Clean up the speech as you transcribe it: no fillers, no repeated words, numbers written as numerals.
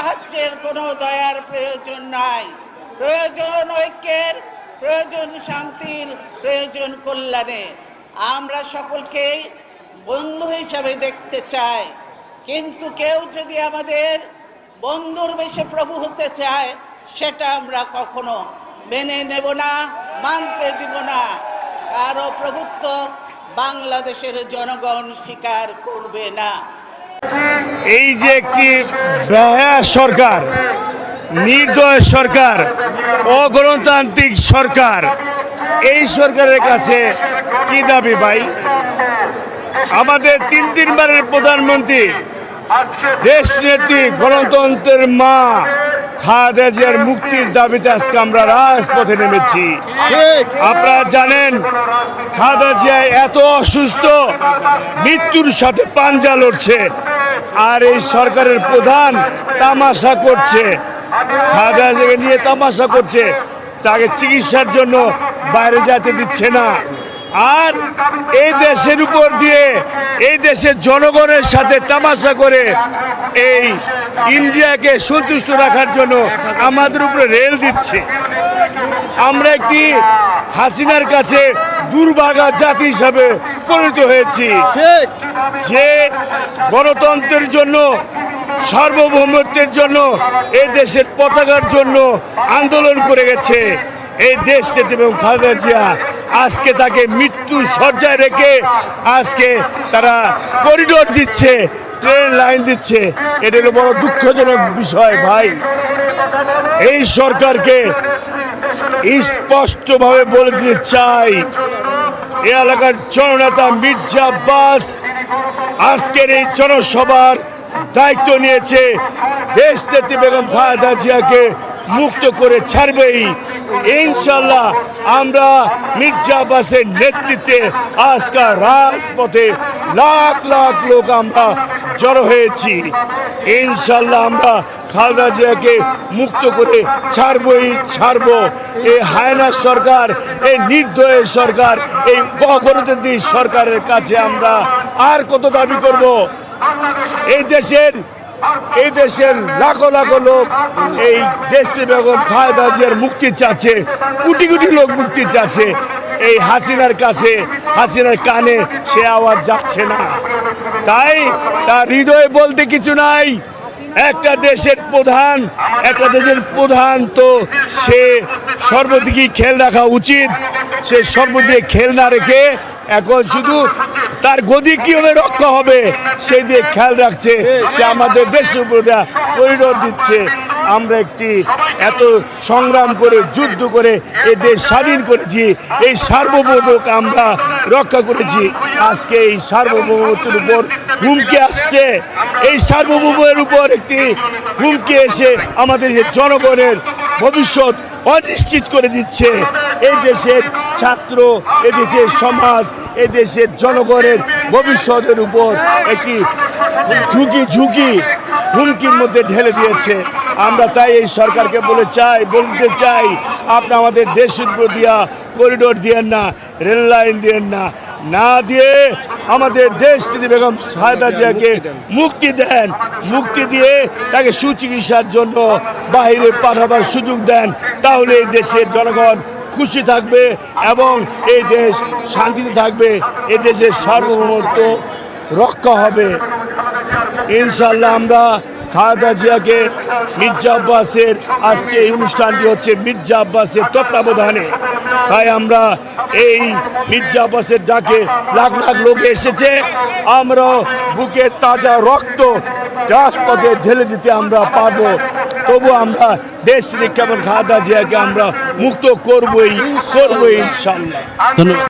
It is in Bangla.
সাহায্যের কোনো দয়ার প্রয়োজন নাই। প্রয়োজন ঐক্যের, প্রয়োজন শান্তির, প্রয়োজন কল্যাণের। আমরা সকলকেই বন্ধু হিসাবে দেখতে চাই, কিন্তু কেউ যদি আমাদের বন্ধুর বেশে প্রভু হতে চায় সেটা আমরা কখনো মেনে নেব না, মানতে দিব না। কারো প্রভুত্ব বাংলাদেশের জনগণ স্বীকার করবে না। এই যে একটি বেহায়া সরকার, নির্দয় সরকার, অগণতান্ত্রিক সরকার, এই সরকারের কাছে কি দাবি ভাই? আমাদের তিনবারের প্রধানমন্ত্রী, দেশ নেত্রী, গণতন্ত্রের মা খালেদা জিয়ার মুক্তির দাবিতে আজকে আমরা রাজপথে নেমেছি। আপনারা জানেন খালেদা জিয়া এত অসুস্থ, মৃত্যুর সাথে পাঞ্জা লড়ছে, আর এই সরকারের প্রধান তামাশা করছে, খালেদা জিয়াকে নিয়ে তামাশা করছে, তাকে চিকিৎসার জন্য বাইরে যেতে দিচ্ছে না। আর এই দেশের উপর দিয়ে, এই দেশের জনগণের সাথে তামাশা করে এই ইন্ডিয়াকে সন্তুষ্ট রাখার জন্য আমাদের উপরে রেল দিচ্ছে। আমরা একটি হাসিনার কাছে দুর্ভাগা জাতি হিসাবে পরিণত হয়েছি, যে গণতন্ত্রের জন্য, সার্বভৌমত্বের জন্য, এই দেশের পতাকার জন্য আন্দোলন করে গেছে এই দেশ নেত্রী এবং খালেদা জিয়া। আজকে তাকে মৃত্যু সজ্জায় রেখে আজকে তারা করিডোর দিচ্ছে, ট্রেন লাইন দিচ্ছে। এটা হলো বড় দুঃখজনক বিষয় ভাই। এই সরকারকে স্পষ্টভাবে বলে দিতে চাই, এ এলাকার জননেতা মির্জা আব্বাস আজকের এই জনসভার দায়িত্ব নিয়েছে, দেশ নেত্রী বেগম খালেদা জিয়াকে মুক্ত করে ছাড়বেই ইনশাল্লাহ। আমরা মির্জা আব্বাসের নেতৃত্বে আজকে রাজপথে লাখ লাখ লোক আমরা জড়ো হয়েছি। ইনশাল্লাহ আমরা খালেদা জিয়াকে মুক্ত করে ছাড়বো। এই হায়না সরকার, এই নির্দয় সরকার, এই অগণতান্ত্রিক সরকারের কাছে আমরা আর কত দাবি করব? এই দেশের লাখো লাখো লোক এই দেশে বেগম খালেদা জিয়ার মুক্তি চাচ্ছে, কোটি কোটি লোক মুক্তি চাচ্ছে। এই হাসিনার কাছে, হাসিনার কানে সে আওয়াজ যাচ্ছে না, তাই তার হৃদয়ে বলতে কিছু নাই। একটা দেশের প্রধান তো সে সর্বদিকে খেয়াল রাখা উচিত। সে সর্বদিকে খেয়াল না রেখে এখন শুধু তার গদি কিভাবে রক্ষা হবে সেই দিয়ে খেয়াল রাখছে। সে আমাদের দেশের উপর করিডোর দিচ্ছে। আমরা একটি এত সংগ্রাম করে, যুদ্ধ করে এই দেশ স্বাধীন করেছি, এই সার্বভৌমত্ব আমরা রক্ষা করেছি। আজকে এই সার্বভৌমত্বের উপর হুমকি আসছে, এই সার্বভৌমের উপর একটি হুমকি এসে আমাদের যে জনগণের ভবিষ্যৎ অনিশ্চিত করে দিচ্ছে। এই দেশের ছাত্র, এই দেশের সমাজ, এই দেশের জনগণের ভবিষ্যতের উপর একটি ঝুঁকি হুমকির মধ্যে ঢেলে দিয়েছে। আমরা তাই এই সরকারকে বলতে চাই, আপনি আমাদের দেশের উপর দিয়া করিডোর দিয়েন না, রেল লাইন দিয়েন না, না দিয়ে আমাদের দেশ নেত্রী বেগম খালেদা জিয়াকে মুক্তি দেন। মুক্তি দিয়ে তাকে সুচিকিৎসার জন্য বাইরে পাঠাবার সুযোগ দেন। তাহলে এই দেশের জনগণ খুশি থাকবে এবং এই দেশ শান্তিতে থাকবে, এই দেশের সার্বভৌমত্ব রক্ষা হবে। ইনশাল্লাহ আমরা খালেদা জিয়াকে, মির্জা আব্বাসের আজকে এই অনুষ্ঠানটি হচ্ছে মির্জা আব্বাসের তত্ত্বাবধানে, তাই আমরা এই মির্জা আব্বাসের ডাকে লাখ লাখ লোক এসেছে। আমরা বুকে তাজা রক্ত রাজপথে ঢেলে দিতে আমরা পারবো। তবু আমরা দেশ রক্ষা এবং খালেদা জিয়াকে আমরা মুক্ত করবই ইনশাল্লাহ। ধন্যবাদ।